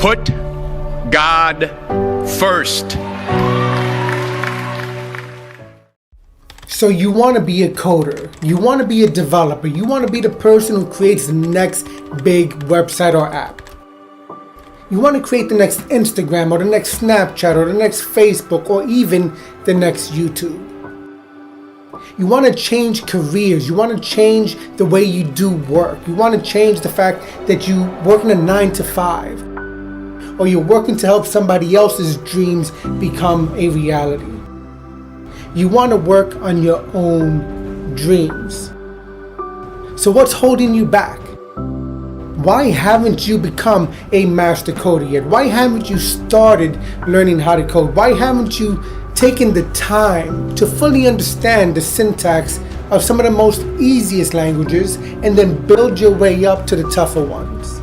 Put God first. So you want to be a coder, you want to be a developer, you want to be the person who creates the next big website or app. You want to create the next Instagram or the next Snapchat or the next Facebook or even the next YouTube. You want to change careers, you want to change the way you do work. You want to change the fact that you work in a 9 to 5 or you're working to help somebody else's dreams become a reality. You want to work on your own dreams. So what's holding you back? Why haven't you become a master coder yet? Why haven't you started learning how to code? Why haven't you taken the time to fully understand the syntax of some of the most easiest languages and then build your way up to the tougher ones?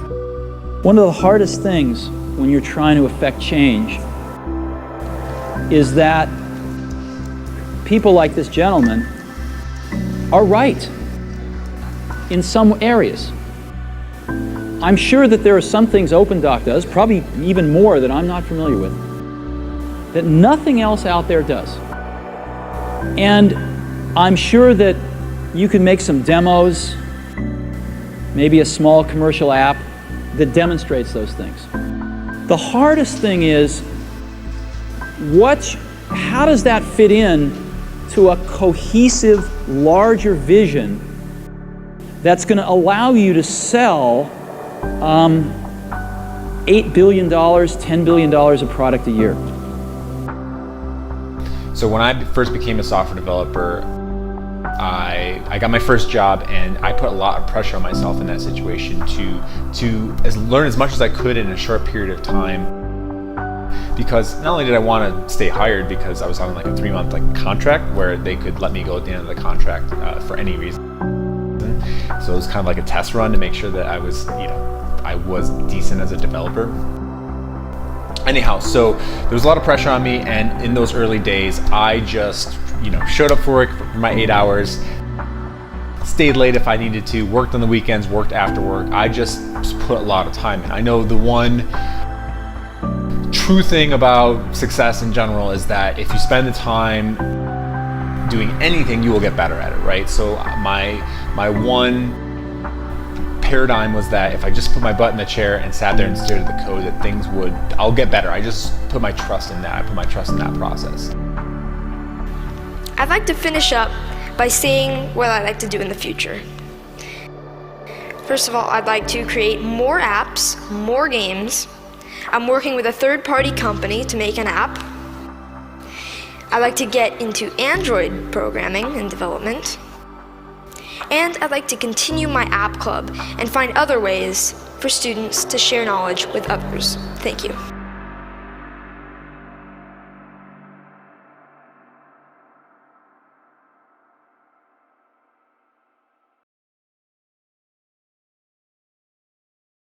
One of the hardest things when you're trying to affect change is that people like this gentleman are right in some areas. I'm sure that there are some things OpenDoc does, probably even more that I'm not familiar with, that nothing else out there does. And I'm sure that you can make some demos, maybe a small commercial app that demonstrates those things. The hardest thing is, how does that fit in to a cohesive, larger vision that's going to allow you to sell $8 billion, $10 billion of product a year? So when I first became a software developer, I got my first job, and I put a lot of pressure on myself in that situation to learn as much as I could in a short period of time. Because not only did I want to stay hired because I was on like a 3-month contract where they could let me go at the end of the contract for any reason. So it was kind of like a test run to make sure that I was decent as a developer. Anyhow, so there was a lot of pressure on me, and in those early days, I just showed up for work for my 8 hours, stayed late if I needed to, worked on the weekends, worked after work. I just put a lot of time in. I know the one true thing about success in general is that if you spend the time doing anything, you will get better at it, right? So my one paradigm was that if I just put my butt in the chair and sat there and stared at the code, that I'll get better. I just put my trust in that. I put my trust in that process. I'd like to finish up by saying what I'd like to do in the future. First of all, I'd like to create more apps, more games. I'm working with a third-party company to make an app. I'd like to get into Android programming and development. And I'd like to continue my app club and find other ways for students to share knowledge with others. Thank you.